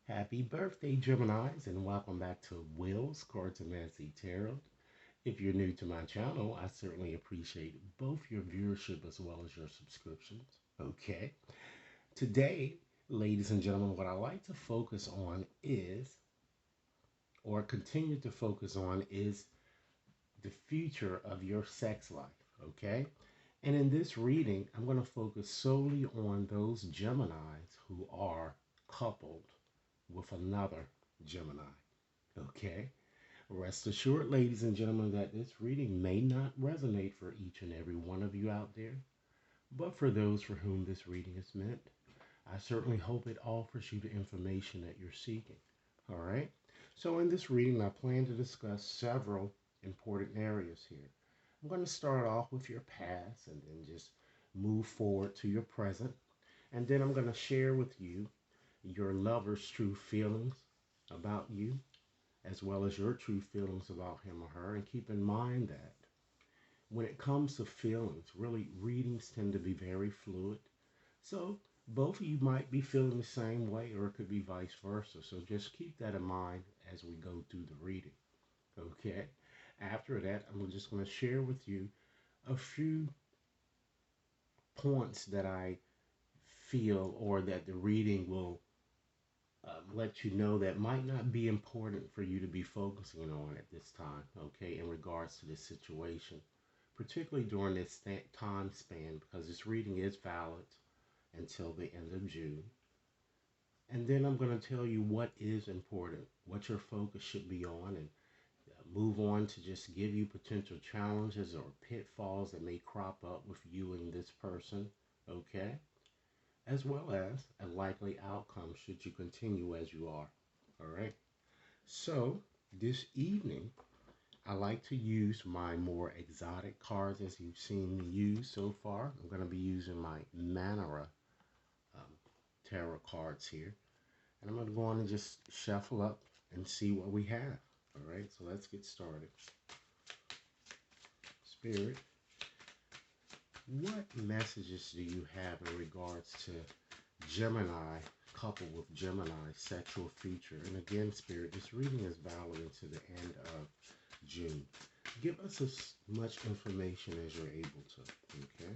Happy birthday, Geminis, and welcome back to Will's Cartomancy Tarot. If you're new to my channel, I certainly appreciate both your viewership as well as your subscriptions. Okay, today, ladies and gentlemen, what I like to focus on is, or continue to focus on, is the future of your sex life. Okay, and in this reading, I'm going to focus solely on those Geminis who are coupled with another Gemini. Okay? Rest assured, ladies and gentlemen, that this reading may not resonate for each and every one of you out there, but for those for whom this reading is meant, I certainly hope it offers you the information that you're seeking. All right? So, in this reading, I plan to discuss several important areas here. I'm going to start off with your past and then just move forward to your present. And then I'm going to share with you your lover's true feelings about you, as well as your true feelings about him or her. And keep in mind that when it comes to feelings, really, readings tend to be very fluid. So both of you might be feeling the same way, or it could be vice versa. So just keep that in mind as we go through the reading. Okay? After that, I'm just going to share with you a few points that I feel or that the reading will let you know that might not be important for you to be focusing on at this time, okay, in regards to this situation, particularly during this time span, because this reading is valid until the end of June. And then I'm going to tell you what is important, what your focus should be on, and move on to just give you potential challenges or pitfalls that may crop up with you and this person, okay? As well as a likely outcome should you continue as you are. All right. So this evening, I like to use my more exotic cards as you've seen me use so far. I'm going to be using my Manara um, tarot cards here. And I'm going to go on and just shuffle up and see what we have. All right. So let's get started. Spirit, what messages do you have in regards to Gemini coupled with Gemini sexual future? And again, Spirit, this reading is valid until the end of June. Give us as much information as you're able to. Okay.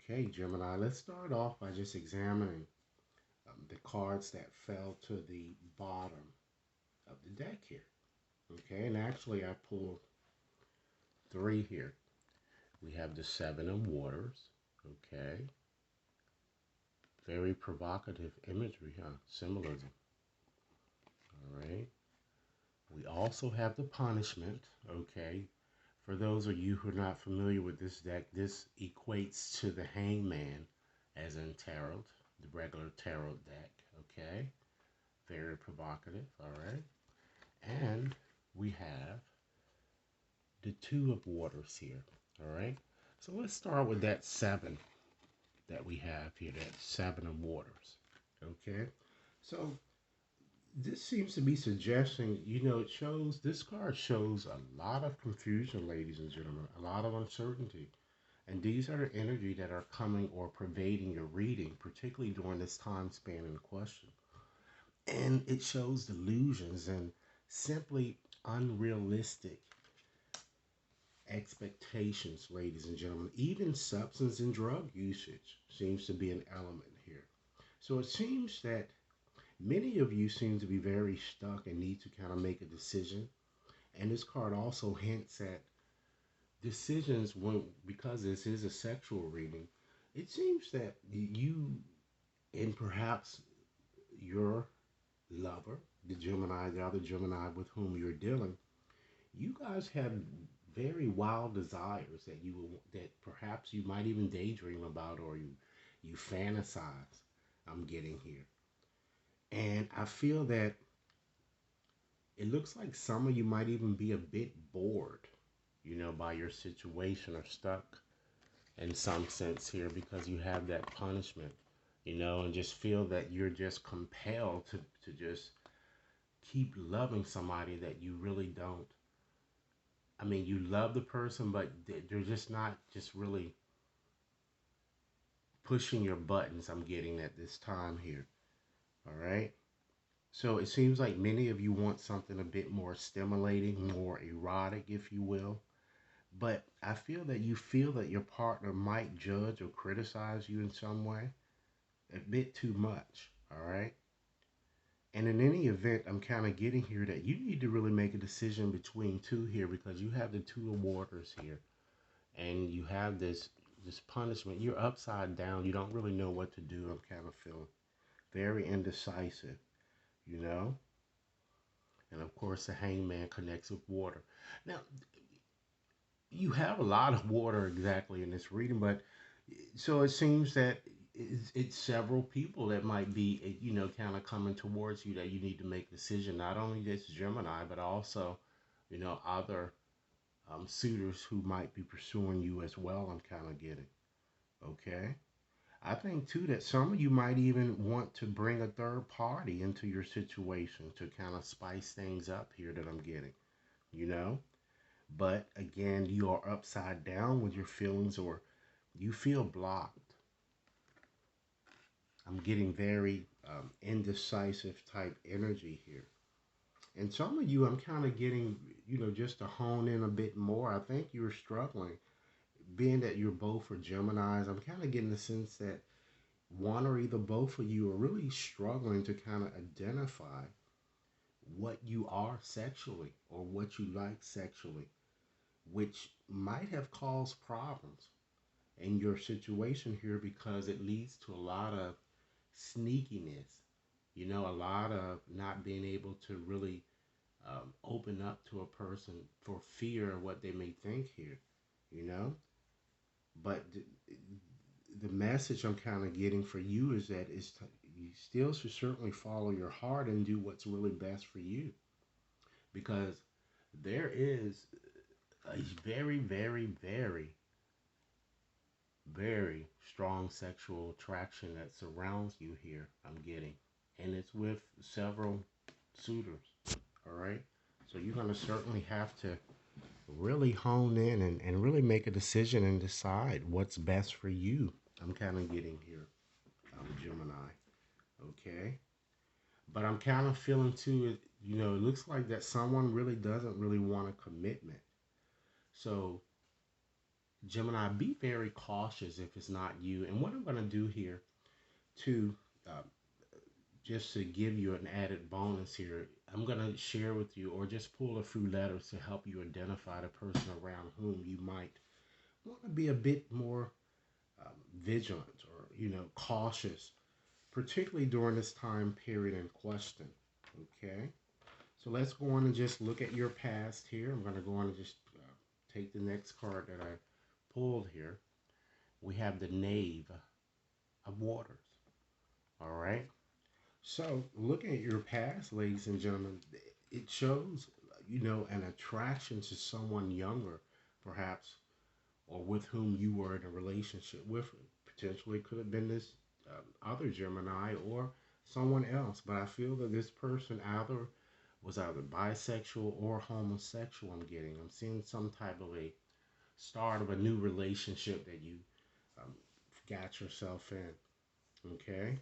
Okay, Gemini, let's start off by just examining the cards that fell to the bottom of the deck here. Okay, and actually I pulled three here. We have the Seven of Waters. Okay. Very provocative imagery, huh? Symbolism. All right. We also have the Punishment. Okay. For those of you who are not familiar with this deck, this equates to the Hangman, as in tarot, the regular tarot deck. Okay. Very provocative. All right. And we have the Two of Waters here. All right. So let's start with that seven that we have here, that Seven of Waters. Okay. So this seems to be suggesting, it shows, this card shows a lot of confusion, ladies and gentlemen, a lot of uncertainty. And these are the energy that are coming or pervading your reading, particularly during this time span in question. And it shows delusions and simply unrealistic expectations, ladies and gentlemen. Even substance and drug usage seems to be an element here. So it seems that many of you seem to be very stuck and need to kind of make a decision. And this card also hints at decisions when, because this is a sexual reading, it seems that you and perhaps your lover, the other Gemini with whom you're dealing, you guys have very wild desires that perhaps you might even daydream about, or you fantasize. I'm getting here. And I feel that it looks like some of you might even be a bit bored, by your situation, or stuck in some sense here, because you have that punishment, and just feel that you're just compelled to just keep loving somebody that you really don't. I mean, you love the person, but they're just not just really pushing your buttons, I'm getting at this time here. All right. So it seems like many of you want something a bit more stimulating, more erotic, if you will. But I feel that your partner might judge or criticize you in some way a bit too much. All right. And in any event, I'm kind of getting here that you need to really make a decision between two here because you have the two of waters here and you have this punishment. You're upside down. You don't really know what to do. I'm kind of feeling very indecisive, you know? And of course, the hangman connects with water. Now, you have a lot of water exactly in this reading, but so it seems that it's several people that might be, kind of coming towards you that you need to make a decision. Not only this Gemini, but also, other suitors who might be pursuing you as well. I'm kind of getting. Okay. I think too that some of you might even want to bring a third party into your situation to kind of spice things up here that I'm getting, you know? But again, you are upside down with your feelings or you feel blocked. I'm getting very indecisive type energy here. And some of you, I'm kind of getting, just to hone in a bit more, I think you're struggling. Being that you're both for Geminis, I'm kind of getting the sense that one or either both of you are really struggling to kind of identify what you are sexually or what you like sexually, which might have caused problems in your situation here because it leads to a lot of sneakiness, a lot of not being able to really open up to a person for fear of what they may think here, you know? But the message I'm kind of getting for you is that you still should certainly follow your heart and do what's really best for you because there is a very, very, very, very strong sexual attraction that surrounds you here. I'm getting, and it's with several suitors. All right, so you're going to certainly have to really hone in and really make a decision and decide what's best for you. I'm kind of getting here. I'm Gemini. Okay. But I'm kind of feeling too, it looks like that someone really doesn't really want a commitment. So, Gemini, be very cautious if it's not you. And what I'm going to do here, to uh, just to give you an added bonus here, I'm going to share with you or just pull a few letters to help you identify the person around whom you might want to be a bit more vigilant or, cautious, particularly during this time period in question. Okay. So let's go on and just look at your past here. I'm going to go on and just take the next card that I pulled here. We have the Knave of Waters. All right. So looking at your past, ladies and gentlemen, it shows, an attraction to someone younger, perhaps, or with whom you were in a relationship with. Potentially could have been this other Gemini or someone else. But I feel that this person was either bisexual or homosexual. I'm seeing some type of a start of a new relationship that you um, got yourself in. Okay.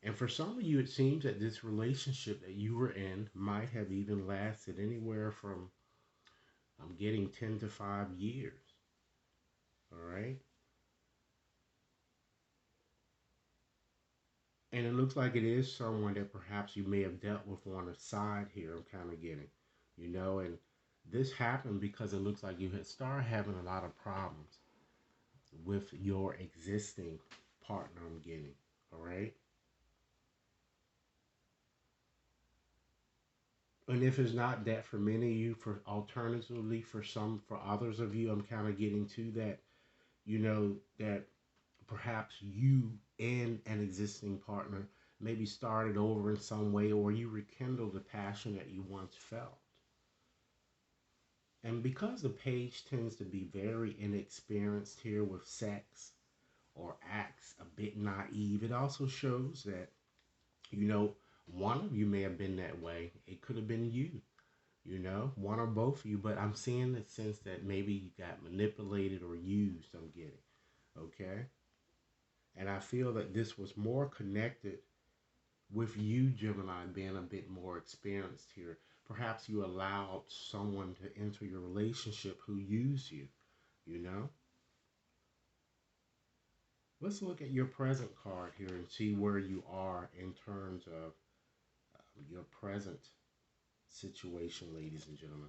And for some of you, it seems that this relationship that you were in might have even lasted anywhere from, I'm getting 10 to 5 years. All right. And it looks like it is someone that perhaps you may have dealt with on the side here. I'm kind of getting, and this happened because it looks like you had started having a lot of problems with your existing partner. I'm getting, all right. And if it's not that for many of you, for alternatively for others of you, I'm kind of getting to that, that perhaps you and an existing partner maybe started over in some way or you rekindled the passion that you once felt. And because the page tends to be very inexperienced here with sex or acts a bit naive, it also shows that, you know, one of you may have been that way. It could have been you, one or both of you. But I'm seeing the sense that maybe you got manipulated or used, I'm getting. Okay? And I feel that this was more connected with you, Gemini, being a bit more experienced here. Perhaps you allowed someone to enter your relationship who used you, you know? Let's look at your present card here and see where you are in terms of your present situation, ladies and gentlemen.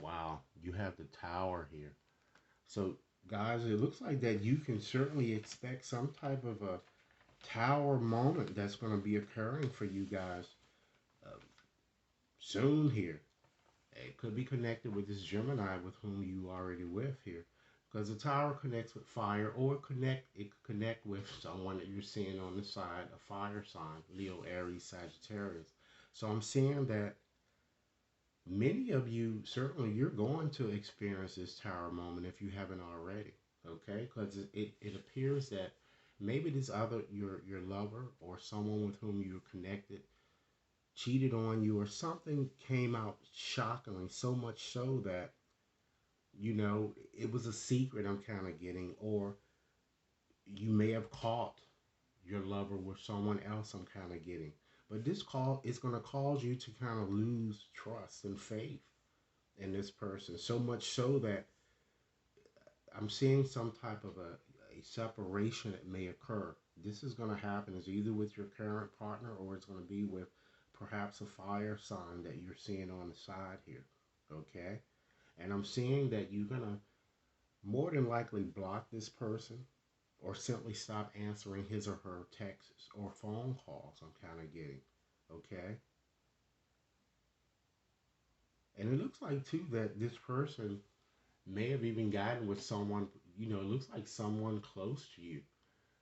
Wow, you have the Tower here. So, guys, it looks like that you can certainly expect some type of a Tower moment that's going to be occurring for you guys uh, soon here. It could be connected with this Gemini with whom you already with here. Because the Tower connects with fire, or it could connect with someone that you're seeing on the side, a fire sign, Leo, Aries, Sagittarius. So I'm seeing that many of you, certainly you're going to experience this Tower moment if you haven't already. Okay? Because it appears that maybe this other, your lover or someone with whom you're connected, cheated on you, or something came out shockingly, so much so that it was a secret, I'm kind of getting, or you may have caught your lover with someone else, I'm kind of getting. But this call is going to cause you to kind of lose trust and faith in this person, so much so that I'm seeing some type of a separation that may occur. This is going to happen is either with your current partner, or it's going to be with perhaps a fire sign that you're seeing on the side here. Okay? And I'm seeing that you're going to more than likely block this person, or simply stop answering his or her texts or phone calls, I'm kind of getting. Okay? And it looks like, too, that this person may have even gotten with someone, it looks like someone close to you.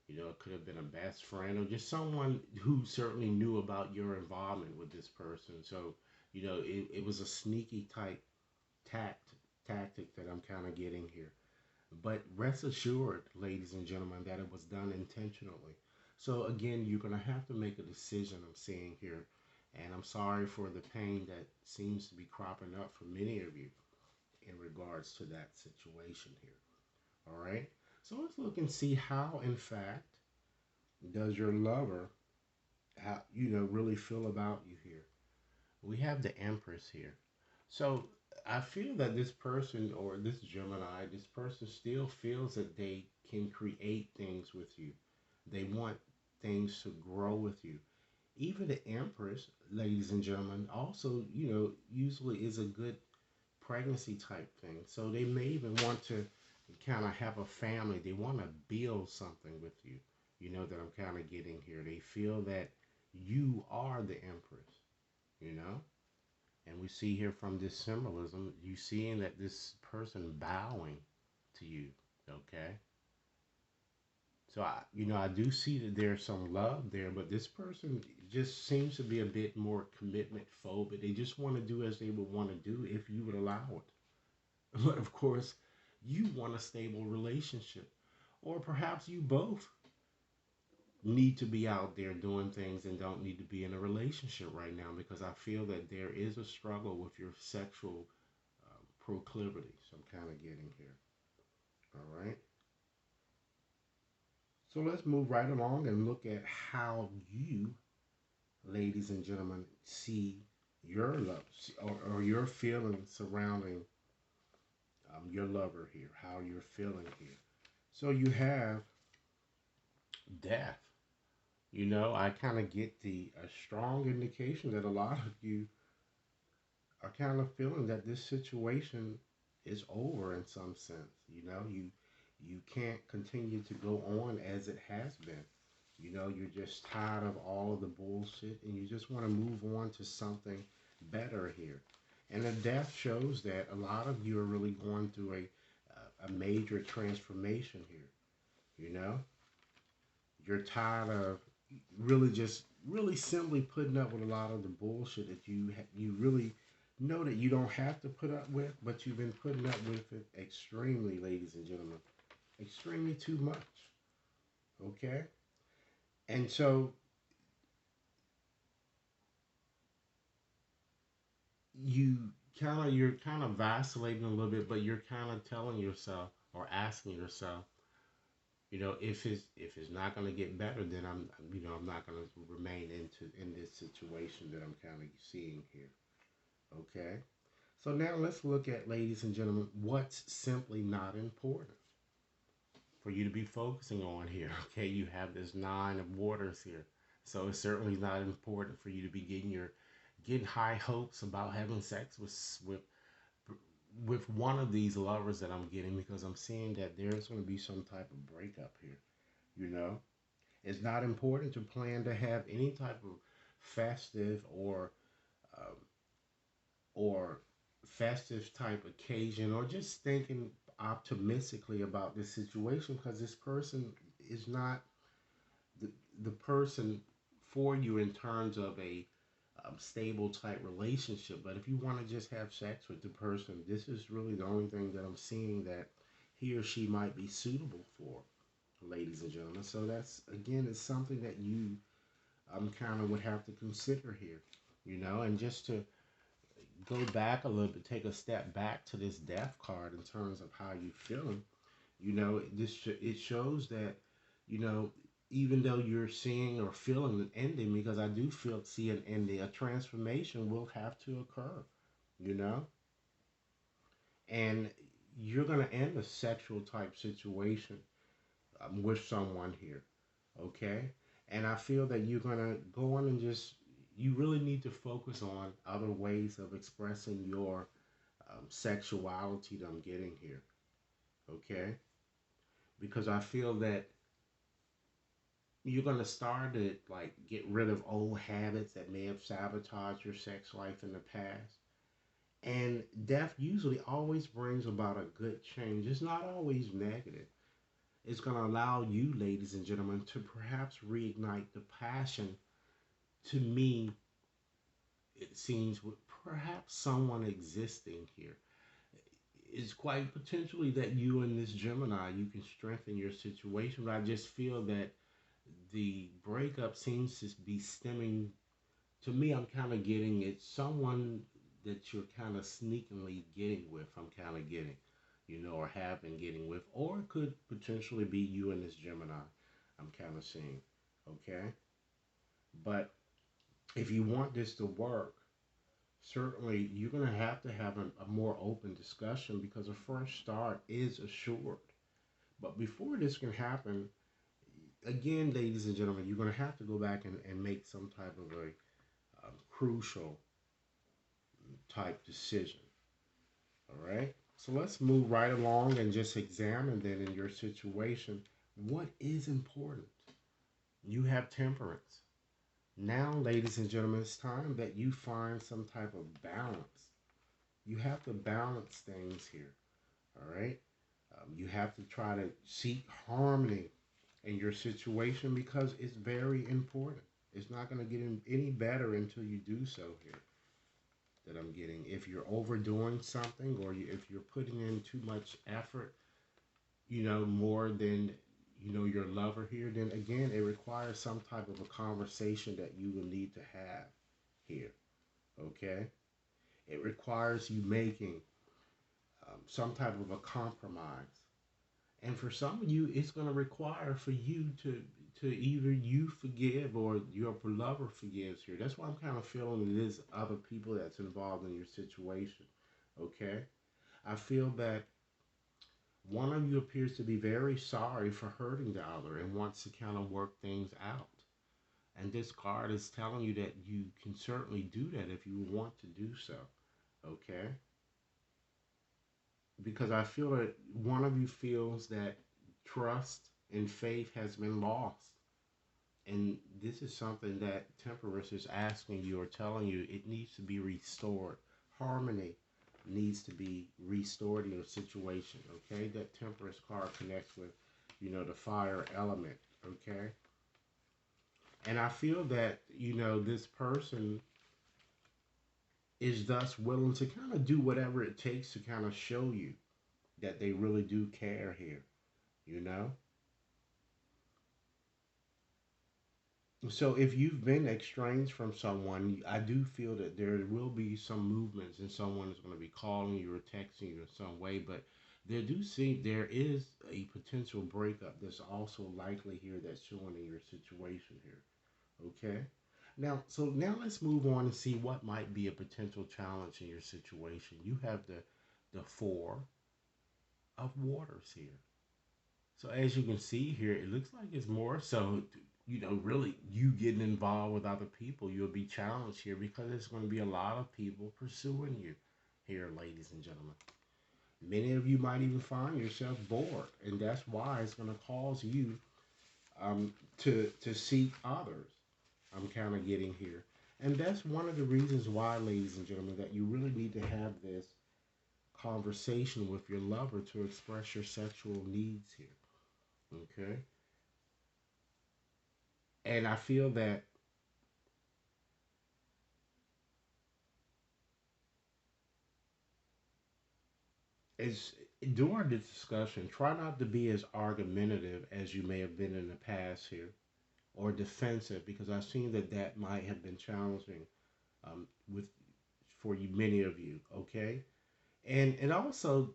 It could have been a best friend, or just someone who certainly knew about your involvement with this person. So, it was a sneaky type tact tactic that I'm kind of getting here. But rest assured, ladies and gentlemen, that it was done intentionally. So again, you're going to have to make a decision, I'm seeing here. And I'm sorry for the pain that seems to be cropping up for many of you in regards to that situation here. All right. So let's look and see how, in fact, does your lover, really feel about you here. We have the Empress here. So I feel that this person, or this Gemini, this person still feels that they can create things with you. They want things to grow with you. Even the Empress, ladies and gentlemen, also, usually is a good pregnancy type thing. So they may even want to kind of have a family. They want to build something with you, that I'm kind of getting here. They feel that you are the Empress, you know? And we see here from this symbolism, you seeing that this person bowing to you, okay? So I do see that there's some love there, but this person just seems to be a bit more commitment phobic. They just want to do as they would want to do if you would allow it. But of course, you want a stable relationship, or perhaps you both need to be out there doing things and don't need to be in a relationship right now, because I feel that there is a struggle with your sexual proclivity. So I'm kind of getting here. All right. So let's move right along and look at how you, ladies and gentlemen, see your love, or your feelings surrounding your lover here, how you're feeling here. So you have death. I kind of get the a strong indication that a lot of you are kind of feeling that this situation is over in some sense. You can't continue to go on as it has been. You're just tired of all of the bullshit, and you just want to move on to something better here. And the death shows that a lot of you are really going through a major transformation here. You know, you're tired of really simply putting up with a lot of the bullshit that you really know that you don't have to put up with, but you've been putting up with it extremely, ladies and gentlemen, extremely too much. Okay, and so you're kind of vacillating a little bit, but you're kind of telling yourself or asking yourself, If it's not going to get better, then I'm not going to remain in this situation that I'm kind of seeing here. Okay. So now let's look at, ladies and gentlemen, what's simply not important for you to be focusing on here. Okay, you have this nine of waters here, so it's certainly not important for you to be getting high hopes about having sex with one of these lovers that I'm getting, because I'm seeing that there's going to be some type of breakup here. You know, it's not important to plan to have any type of festive um, or festive type occasion, or just thinking optimistically about this situation, because this person is not the, the person for you in terms of a stable type relationship. But if you want to just have sex with the person, this is really the only thing that I'm seeing that he or she might be suitable for, ladies and gentlemen. So that's, again, it's something that you kind of would have to consider here, and just to go back a little bit, take a step back to this death card in terms of how you feeling. It shows that, you know even though you're seeing or feeling an ending, because I do see an ending, a transformation will have to occur, you know and you're going to end a sexual type situation with someone here. Okay. And I feel that you're going to go on and just, you really need to focus on other ways of expressing your sexuality that I'm getting here. Okay. Because I feel that you're going to start to, like, get rid of old habits that may have sabotaged your sex life in the past. And death usually always brings about a good change. It's not always negative. It's going to allow you, ladies and gentlemen, to perhaps reignite the passion. To me, it seems with perhaps someone existing here. It's quite potentially that you and this Gemini, you can strengthen your situation. But I just feel that the breakup seems to be stemming, to me, I'm kind of getting it's someone that you're kind of sneakily getting with. I'm kind of getting, or have been getting with, or it could potentially be you and this Gemini. I'm kind of seeing. Okay. But if you want this to work, certainly you're going to have a more open discussion, because a fresh start is assured. But before this can happen, again, ladies and gentlemen, you're going to have to go back and make some type of a crucial type decision. All right. So let's move right along and just examine then, in your situation, what is important. You have temperance. Now, ladies and gentlemen, it's time that you find some type of balance. You have to balance things here. All right. You have to try to seek harmony in your situation, because it's very important. It's not going to get any better until you do so here. That I'm getting. If you're overdoing something, or if you're putting in too much effort, more than your lover here, then again, it requires some type of a conversation that you will need to have here. Okay. It requires you making some type of a compromise. And for some of you, it's going to require for you to either you forgive or your lover forgives here. That's why I'm kind of feeling it is other people that's involved in your situation. Okay? I feel that one of you appears to be very sorry for hurting the other and wants to kind of work things out. And this card is telling you that you can certainly do that if you want to do so. Okay? Because I feel that one of you feels that trust and faith has been lost. And this is something that Temperance is asking you or telling you it needs to be restored. Harmony needs to be restored in your situation. Okay? That Temperance card connects with, the fire element. Okay? And I feel that, this person is thus willing to kind of do whatever it takes to kind of show you that they really do care here, you know? So if you've been estranged from someone, I do feel that there will be some movements, and someone is going to be calling you or texting you in some way, but there is a potential breakup that's also likely here that's showing in your situation here. Okay. Now let's move on and see what might be a potential challenge in your situation. You have the four of waters here. So as you can see here, it looks like it's more so, really you getting involved with other people. You'll be challenged here because there's going to be a lot of people pursuing you here, ladies and gentlemen. Many of you might even find yourself bored, and that's why it's going to cause you to seek others. I'm kind of getting here, and that's one of the reasons why, ladies and gentlemen, that you really need to have this conversation with your lover to express your sexual needs here. Okay, and I feel that is during the discussion, try not to be as argumentative as you may have been in the past here, or defensive, because I've seen that that might have been challenging with for you, many of you. Okay, and also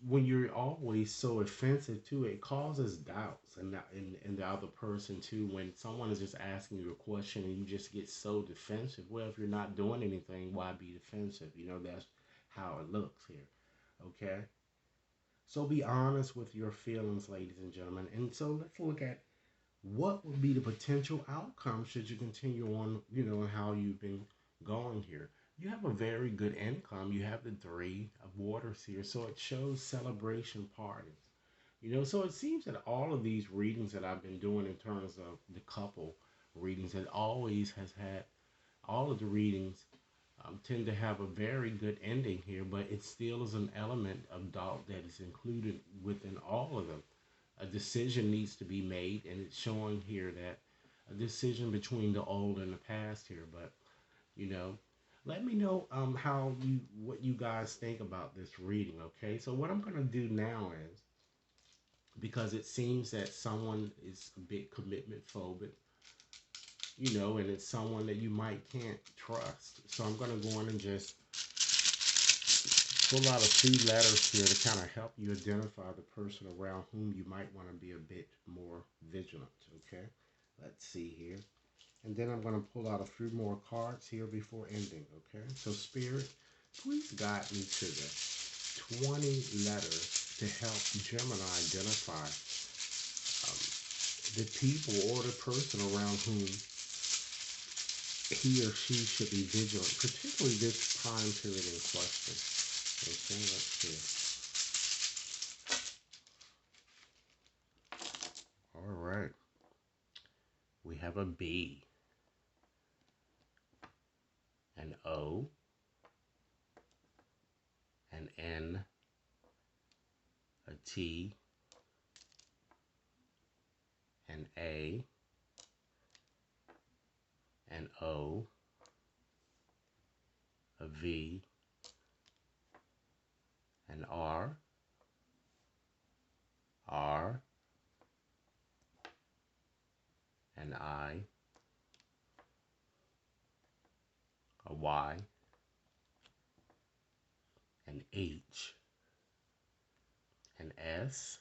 when you're always so offensive too, it causes doubts in the other person too. When someone is just asking you a question and you just get so defensive, well, if you're not doing anything, why be defensive? That's how it looks here. Okay, so be honest with your feelings, ladies and gentlemen. And so let's look at what would be the potential outcome should you continue on, how you've been going here. You have a very good income. You have the three of waters here. So it shows celebration parties. So it seems that all of these readings that I've been doing in terms of the couple readings, it always has had all of the readings tend to have a very good ending here, but it still is an element of doubt that is included within all of them. A decision needs to be made, and it's showing here that a decision between the old and the past here. But you know, let me know how you what you guys think about this reading. Okay, so what I'm gonna do now is, because it seems that someone is a bit commitment phobic, and it's someone that you might can't trust. So I'm gonna go on and just pull out a few letters here to kind of help you identify the person around whom you might want to be a bit more vigilant. Okay, let's see here. And then I'm going to pull out a few more cards here before ending. Okay, so Spirit, please guide me to the 20 letters to help Gemini identify the people or the person around whom he or she should be vigilant, particularly this time period in question. Okay, let's see. All right. We have a B, an O, an N, a T, an A, an O, a V, an R, R, an I, a Y, an H, an S,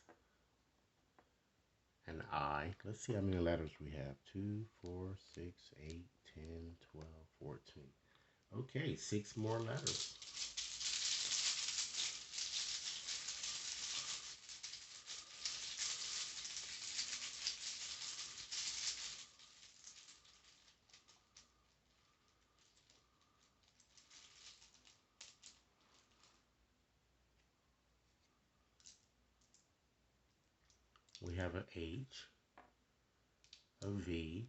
an I. Let's see how many letters we have. 2, 4, 6, 8, 10, 12, 14. Okay, 6 more letters. We have a H, a V,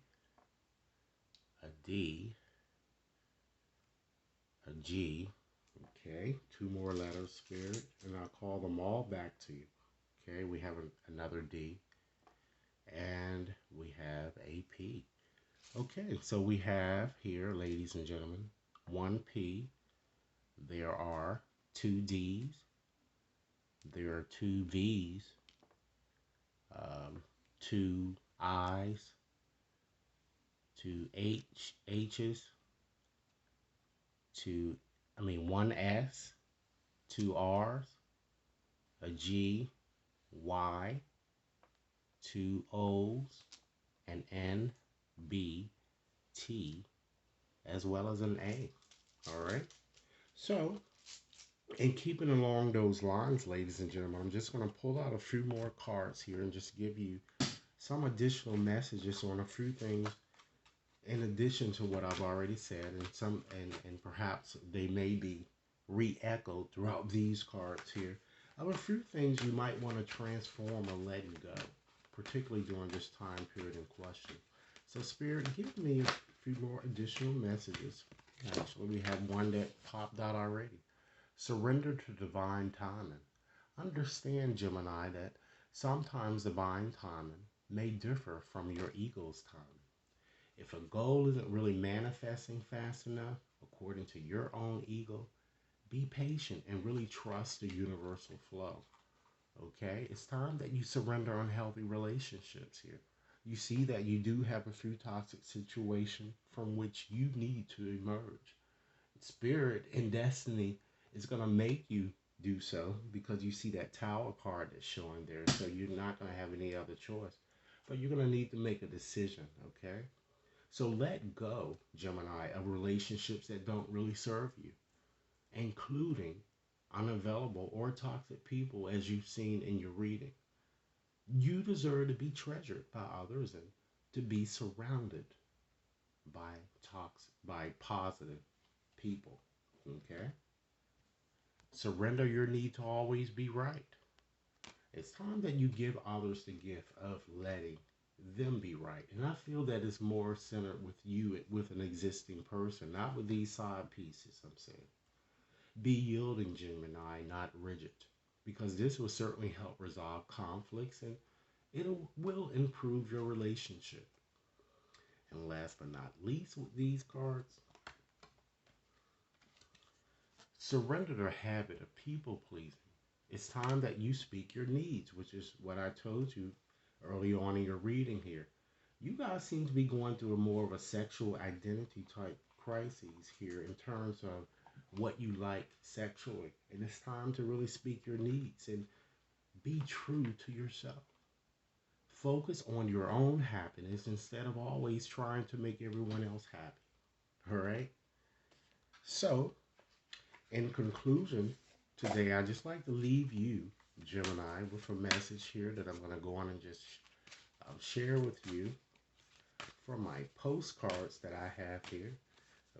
a D, a G. Okay, 2 more letters, Spirit, and I'll call them all back to you. Okay, we have another D, and we have a P. Okay, so we have here, ladies and gentlemen, 1 P. There are 2 D's. There are 2 V's, 2 I's, 2 H's, 1 S, 2 R's, a G, Y, two O's, an N, B, T, as well as an A. All right. So, in keeping along those lines, ladies and gentlemen, I'm just going to pull out a few more cards here and just give you some additional messages on a few things in addition to what I've already said, and perhaps they may be re-echoed throughout these cards here of a few things you might want to transform or letting go, particularly during this time period in question. So Spirit, give me a few more additional messages. Actually, we have one that popped out already. Surrender to divine timing. Understand, Gemini, that sometimes divine timing may differ from your ego's timing. If a goal isn't really manifesting fast enough, according to your own ego, be patient and really trust the universal flow. Okay? It's time that you surrender unhealthy relationships here. You see that you do have a few toxic situations from which you need to emerge. Spirit and destiny is going to make you do so because you see that tower card that's showing there. So you're not going to have any other choice. But you're going to need to make a decision, okay? So let go, Gemini, of relationships that don't really serve you, including unavailable or toxic people, as you've seen in your reading. You deserve to be treasured by others and to be surrounded by by positive people. Okay? Surrender your need to always be right. It's time that you give others the gift of letting them be right. And I feel that it's more centered with you, with an existing person, not with these side pieces, I'm saying. Be yielding, Gemini, not rigid, because this will certainly help resolve conflicts and it will improve your relationship. And last but not least, with these cards, surrender the habit of people pleasing. It's time that you speak your needs, which is what I told you early on in your reading here. You guys seem to be going through a more of a sexual identity type crises here in terms of what you like sexually. And it's time to really speak your needs and be true to yourself. Focus on your own happiness instead of always trying to make everyone else happy. All right? So, in conclusion, today I just like to leave you, Gemini, with a message here that I'm going to go on and just share with you from my postcards that I have here.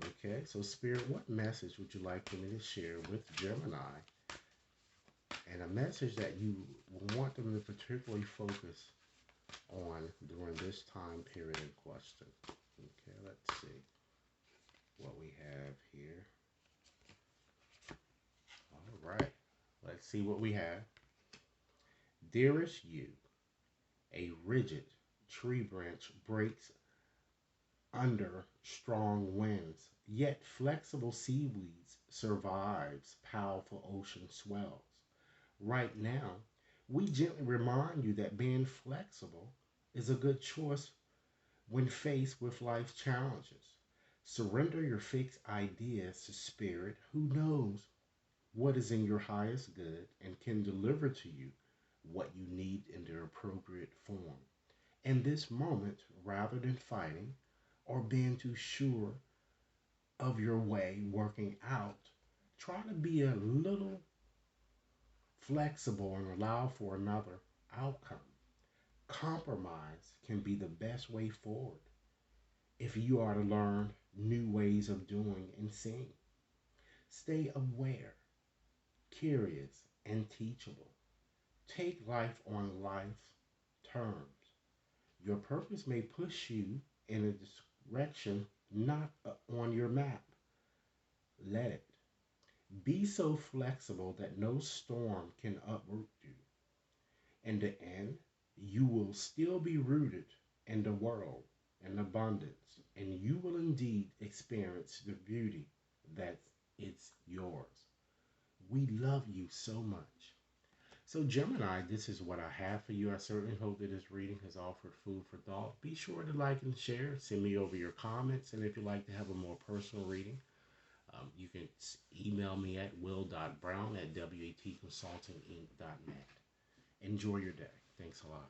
Okay, so Spirit, what message would you like for me to share with Gemini? And a message that you want them to particularly focus on during this time period in question. Okay, let's see what we have here. All right, let's see what we have. Dearest you, a rigid tree branch breaks under strong winds, yet flexible seaweeds survives powerful ocean swells. Right now, we gently remind you that being flexible is a good choice when faced with life's challenges. Surrender your fixed ideas to Spirit, who knows what is in your highest good and can deliver to you what you need in the appropriate form. In this moment, rather than fighting or being too sure of your way working out, try to be a little flexible and allow for another outcome. Compromise can be the best way forward if you are to learn new ways of doing and seeing. Stay aware, curious, and teachable. Take life on life's terms. Your purpose may push you in a direction not on your map. Let it. Be so flexible that no storm can uproot you. In the end, you will still be rooted in the world and abundance, and you will indeed experience the beauty that it's yours. We love you so much. So, Gemini, this is what I have for you. I certainly hope that this reading has offered food for thought. Be sure to like and share. Send me over your comments. And if you'd like to have a more personal reading, You can email me at will.brown@watconsultinginc.net. Enjoy your day. Thanks a lot.